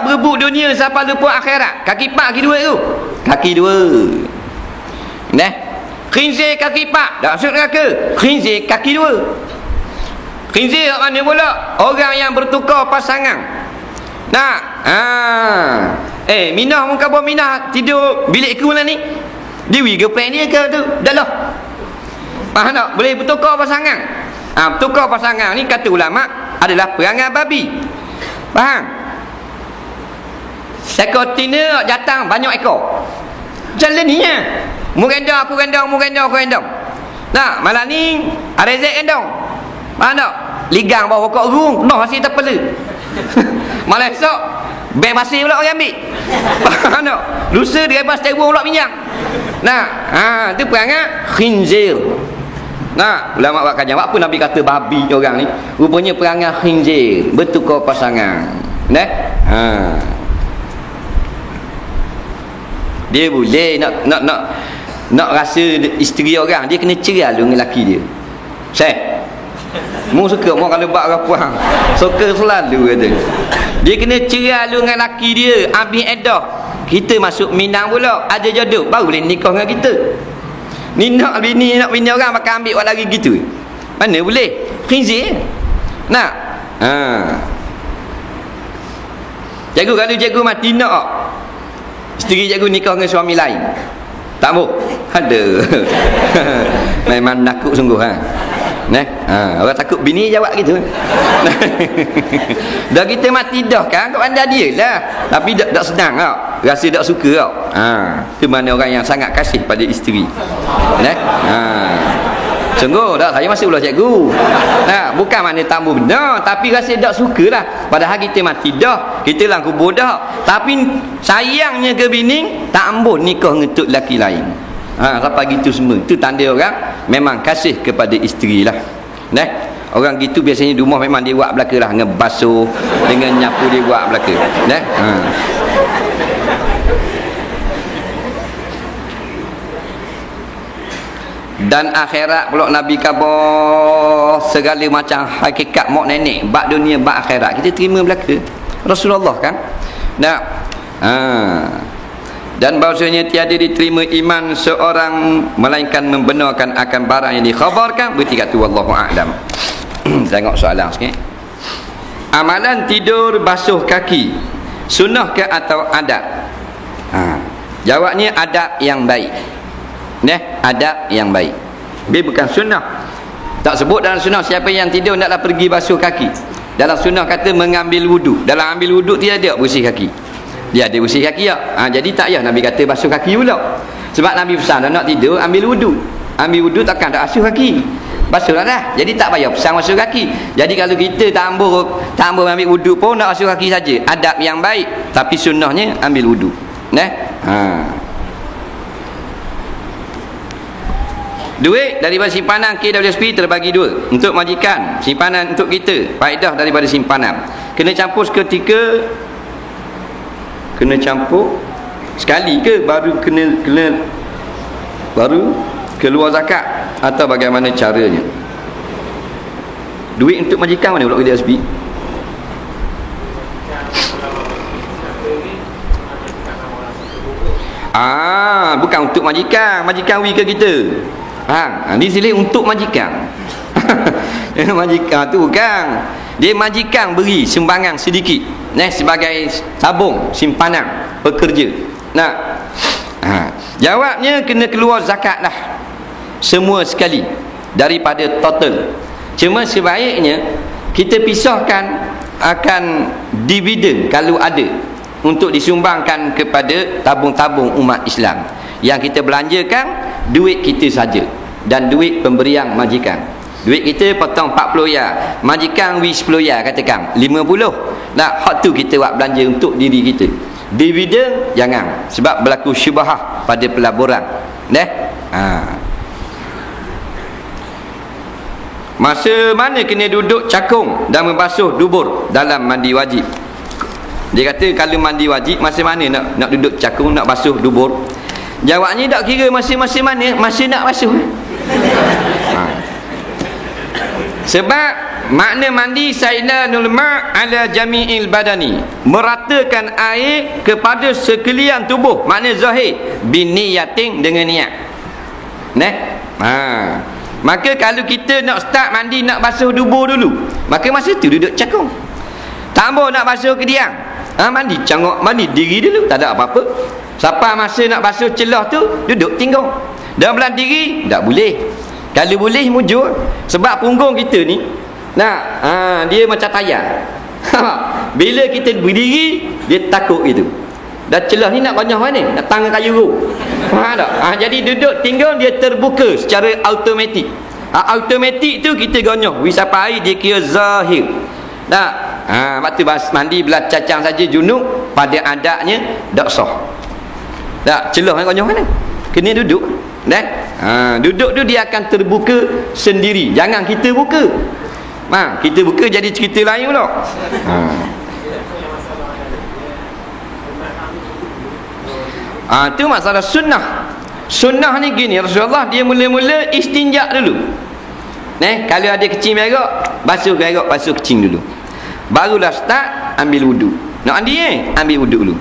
berebut dunia sampai lupa akhirat. Kaki pak, kaki dua tu. Kaki dua. Nah, khinzir kaki pak, tak masuk neraka. Khinzir kaki dua. Khinzir mana pula? Orang yang bertukar pasangan. Nah, Minah muka buat Minah tidur bilik aku mana ni? Dewi girlfriend dia ke tu? Dah lah. Faham tak? Boleh bertukar pasangan. Bertukar pasangan ni kata ulama adalah perangai babi. Faham? Sekotina datang banyak ekor. Jalan ni ya. Mu gendong, aku gendong, mu gendong, aku gendong. Nah, malam ni Arezek gendong. Faham tak? Ligang bawah pokok rung, penuh hasil terpela. Malam esok beg pasir pula orang ambil. Faham tak? Lusa dia bebas terung pula pinjam. Nah, tu perangai khinzir. Nah, ulama buat kajian, apa Nabi kata babi orang ni? Rupanya perangai khinzir, bertukar pasangan. Nah, dia boleh nak rasa isteri orang, dia kena cerai dulu dengan lelaki dia. Syekh, mu suka mu kalau bak rapuang, suka selalu kata. Dia kena cerai dulu dengan lelaki dia, habis edah. Kita masuk Minang pula, ada jodoh, baru boleh nikah dengan kita. Ni nak bini orang pakai ambil buat lagi gitu. Mana boleh? Khinzir. Nak? Cikgu kalau cikgu mati nak isteri cikgu nikah dengan suami lain, tak mau? Ada. Memang nakut sungguh orang takut bini jawab gitu. Dah kita mati dah kan, kat bandar dia lah. Tapi tak senang tau, rasa tak suka tau. Tu mana orang yang sangat kasih pada isteri. Sungguh dah, saya masih ulah cikgu. Bukan mana tambah benar, tapi rasa tak suka lah. Padahal kita mati dah, kita lang kubur dah. Tapi sayangnya ke bini tak ambon nikah ngetuk lelaki lain. Sampai gitu semua. Itu tanda orang memang kasih kepada isteri lah. Orang gitu biasanya di rumah memang dia buat belaka lah, ngebasuh dengan nyapu dia buat belaka. Dan akhirat pula Nabi khabar segala macam hakikat mak nenek, bak dunia bak akhirat kita terima belaka Rasulullah kan. Dan bahawasanya tiada diterima iman seorang melainkan membenarkan akan barang yang dikhabarkan. Berarti kata wallahu a'lam. Tengok soalan sikit. Amalan tidur basuh kaki sunnah ke atau adab? Jawabnya adab yang baik. Adab yang baik. Dia bukan sunnah. Tak sebut dalam sunnah siapa yang tidur hendaklah pergi basuh kaki. Dalam sunnah kata mengambil wuduk. Dalam ambil wuduk dia ada bersih kaki. Dia ada bersih kaki tak? Jadi tak payah Nabi kata basuh kaki pula. Sebab Nabi pesan nak tidur ambil wuduk. Ambil wuduk takkan tak basuh kaki. Basuh dah. Jadi tak payah pesan basuh kaki. Jadi kalau kita tak ambil ambil wuduk pun nak basuh kaki saja. Adab yang baik. Tapi sunnahnya ambil wuduk. Duit daripada simpanan KWSP terbagi dua. Untuk majikan, simpanan untuk kita. Faedah daripada simpanan. Kena campur seketika, kena campur sekali ke baru kena baru keluar zakat, atau bagaimana caranya? Duit untuk majikan mana pula KWSP? Bukan untuk majikan. Majikan we ke kita. Di sini untuk majikan. Majikan tu kan, dia majikan beri sumbangan sedikit sebagai tabung simpanan pekerja. Jawabnya kena keluar zakat lah semua sekali daripada total. Cuma sebaiknya kita pisahkan akan dividen kalau ada untuk disumbangkan kepada tabung-tabung umat Islam. Yang kita belanjakan duit kita saja dan duit pemberian majikan. Duit kita potong 40 ya, majikan we 10 ya katakan 50. Hak tu kita buat belanja untuk diri kita. Dividen jangan, sebab berlaku syubhah pada pelaburan. Masa mana kena duduk cakung dan membasuh dubur dalam mandi wajib? Dia kata kalau mandi wajib masa mana nak duduk cakung, nak basuh dubur? Jawabnya tak kira masa mana, masa nak basuh. Sebab makna mandi sailanul ma' ala jami'il badani, meratakan air kepada sekalian tubuh, makna zahir, biniyatin, dengan niat. Maka kalau kita nak start mandi, nak basuh tubuh dulu, maka masa tu duduk cakung. Tak boleh nak basuh kediang, mandi cangok, mandi diri dulu, tak ada apa-apa. Sampai masa nak basuh celah tu, duduk tinggal. Dan belah diri tak boleh. Kalau boleh mujur, sebab punggung kita ni dia macam tayar. Bila kita berdiri, dia takut gitu. Dan celah ni nak gonyah mana? Nak tangan kayu ru. Tak? Jadi duduk tinggal, dia terbuka secara automatik. Automatik tu kita gonyah. Wisapa air dia kira zahir. Tak? Waktu mandi belah cacang saja junub, pada adatnya tak sah. Tak? Celah ni gonyah mana? Kena duduk. Duduk tu dia akan terbuka sendiri, jangan kita buka. Kita buka jadi cerita lain pula. Tu masalah sunnah. Sunnah ni gini, Rasulullah dia mula-mula istinja dulu. Kalau ada kecing berak, basuh berak, basuh kecing dulu, barulah start ambil wudu. Nak mandi ambil wudu dulu.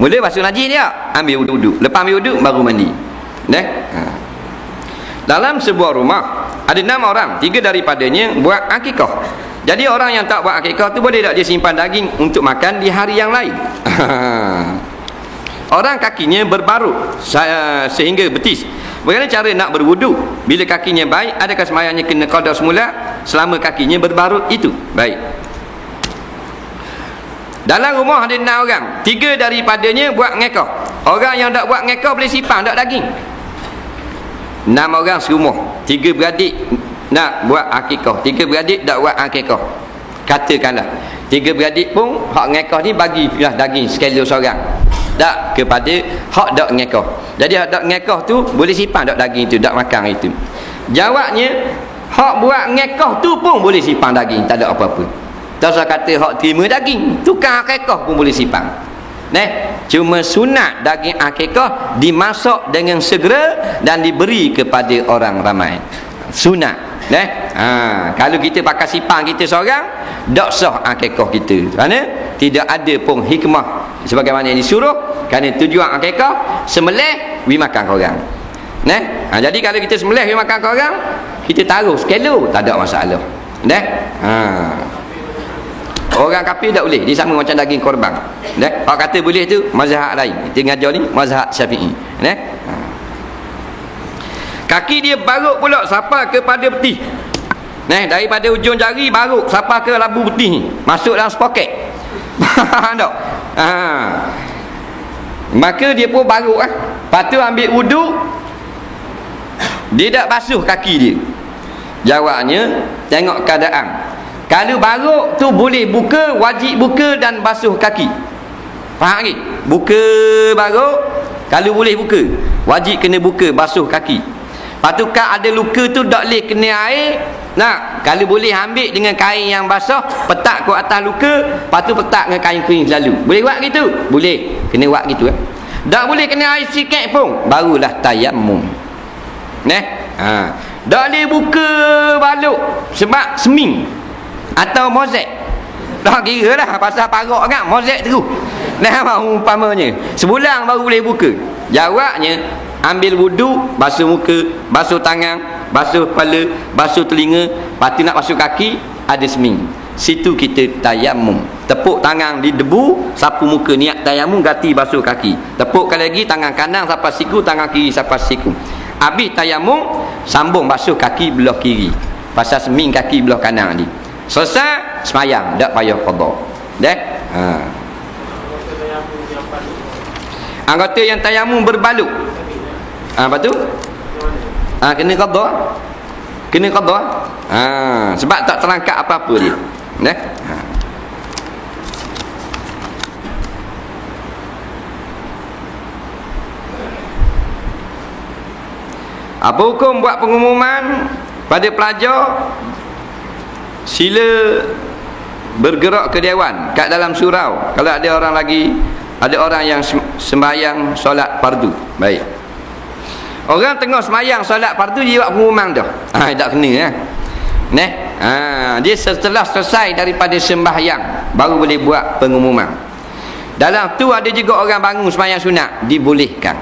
Mula basuh najis dia, ambil wudu. Lepas ambil wudu baru mandi. Dalam sebuah rumah ada 6 orang, 3 daripadanya buat akikah. Jadi orang yang tak buat akikah tu boleh tak dia simpan daging untuk makan di hari yang lain? Orang kakinya berbarut sehingga betis. Bagaimana cara nak berwudu? Bila kakinya baik, adakah sembahyangnya kena qada semula selama kakinya berbarut itu? Baik. Dalam rumah ada 6 orang, 3 daripadanya buat ngekah. Orang yang tak buat ngekah boleh simpan tak daging? 6 orang serumah, 3 beradik nak buat akikah, 3 beradik tak buat akikah. Katakanlah 3 beradik pun hak ngekah ni bagilah daging sekali seorang, tak kepada hak tak ngekah. Jadi hak tak ngekah tu boleh simpan tak daging tu, tak makan itu. Jawabnya, hak buat ngekah tu pun boleh simpan daging, tak ada apa-apa. Tak usah kata hak terima daging, tukang akikah pun boleh simpan. Cuma sunat daging akikah dimasak dengan segera dan diberi kepada orang ramai. Sunat. Kalau kita pakai simpan kita seorang, tak sah akikah kita. Kerana tidak ada pun hikmah sebagaimana yang disuruh. Kerana tujuan akikah sembelih we makan korang. Jadi kalau kita sembelih we makan korang, kita taruh sekilo, tak ada masalah. Orang kafir tak boleh, dia sama macam daging korban. Orang kata boleh tu mazhab lain. Kita ngajar ni mazhab Syafi'i. Kaki dia baruk pula sampai kepada betih. Daripada ujung jari baruk sampai ke labu betih ni, masuk dalam spoket. Tak? Maka dia pun baruk Lepas tu ambil wudu, dia tak basuh kaki dia. Jawabnya, tengok keadaan. Kalau baruk tu boleh buka, wajib buka dan basuh kaki. Faham lagi? Buka baruk, kalau boleh buka, wajib kena buka, basuh kaki. Lepas tu kan ada luka tu tak boleh kena air. Kalau boleh ambil dengan kain yang basah, petak ke atas luka, lepas tu petak dengan kain kering selalu. Boleh buat gitu? Boleh. Kena buat gitu. Tak boleh kena air sikit pun, barulah tayammum. Tak boleh buka baluk sebab seming atau mozek. Dah kira dah pasal parak kan, mozek terus. Umpamanya sebulan baru boleh buka. Jawabnya, ambil wudu, basuh muka, basuh tangan, basuh kepala, basuh telinga, lepas tu nak basuh kaki, ada seming. Situ kita tayammum. Tepuk tangan di debu, sapu muka, niat tayammum, ganti basuh kaki. Tepukkan lagi tangan kanan sampai siku, tangan kiri sampai siku. Habis tayammum, sambung basuh kaki belah kiri. Pasal seming kaki belah kanan ni. Selesai semayang, tak payah qada. Anggota yang tayammum berbaluk, apa tu? Kena qada. Kena qada. Sebab tak terangkat apa-apa dia. Apa hukum buat pengumuman pada pelajar sila bergerak ke dewan kat dalam surau kalau ada orang yang sembahyang solat fardu? Baik. Orang tengah sembahyang solat fardu dia buat pengumuman dah. Tak kena Dia setelah selesai daripada sembahyang baru boleh buat pengumuman. Dalam tu ada juga orang bangun sembahyang sunat, dibolehkan.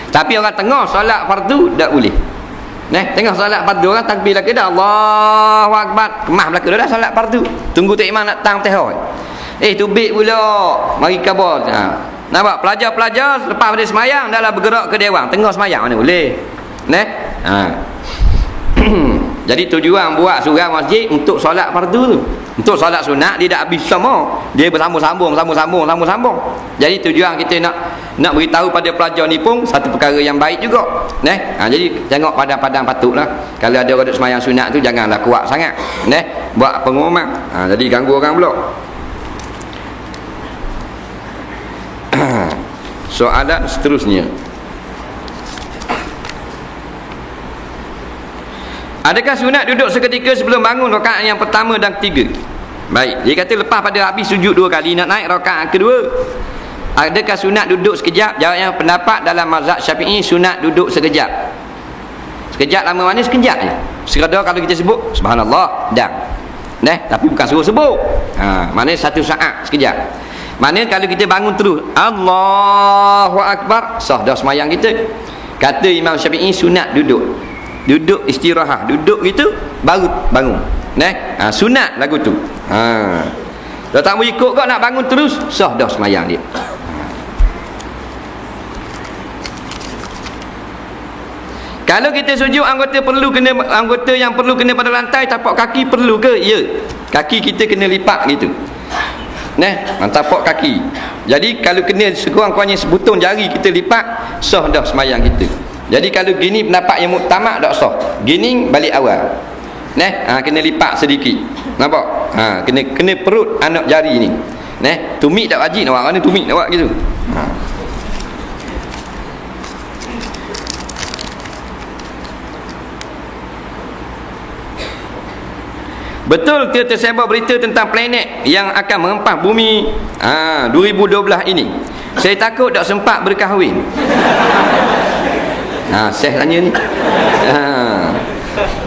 Tapi orang tengah solat fardu tak boleh. Tengah solat fardu orang takbir lagi dah, Allahu akbar, kemah belaka dah solat fardu. Tunggu tu imam nak tang tehoi. Tubik pula, mari khabar. Nampak pelajar-pelajar lepas pada sembahyang dah lah bergerak ke dewan, tengah sembahyang mana boleh. Jadi tujuan buat surau masjid untuk solat fardu tu. Untuk solat sunat dia tak habis sama. Dia bersambung-sambung. Jadi tujuan kita nak beritahu pada pelajar ni pun satu perkara yang baik juga. Jadi tengok padang-padang patutlah. Kalau ada orang duk sembahyang sunat tu janganlah kuat sangat. Buat pengumuman. Jadi ganggu orang pula. Soalan seterusnya. Adakah sunat duduk seketika sebelum bangun rakaat yang pertama dan ketiga? Baik, dia kata lepas pada habis sujud 2 kali nak naik rakaat kedua, adakah sunat duduk sekejap? Jawabnya pendapat dalam mazhab Syafi'i sunat duduk sekejap. Sekejap lama mana? Sekejap je. Sekadar kalau kita sebut subhanallah dan tapi bukan suruh sebut. Maknanya 1 saat sekejap. Mana kalau kita bangun terus Allahu akbar, sah dah semayang kita. Kata Imam Syafi'i sunat duduk. Duduk istirahat, duduk gitu baru bangun. Sunat lagu tu. Kalau tak mau ikut kau nak bangun terus, sah dah semayang dia. Kalau kita sujud anggota yang perlu kena pada lantai, tapak kaki perlu ke? Ya. Kaki kita kena lipat gitu. Tapak kaki. Jadi kalau kena sekurang-kurangnya sebutun jari kita lipat, sah dah semayang kita. Jadi kalau gini pendapat yang muktamad tak sah. Gini balik awal. Kena lipat sedikit. Nampak? Kena perut anak jari ni. Tumit tak wajib nak buat. Mana tumit nak buat gitu. Betul ke tersebar berita tentang planet yang akan mengempas bumi 2012 ini? Saya takut tak sempat berkahwin. Syekh tanya ni.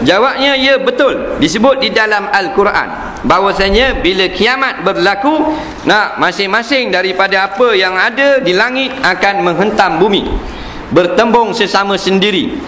Jawabnya ya, betul. Disebut di dalam Al-Quran bahwasanya bila kiamat berlaku, masing-masing daripada apa yang ada di langit akan menghentam bumi, bertembung sesama sendiri.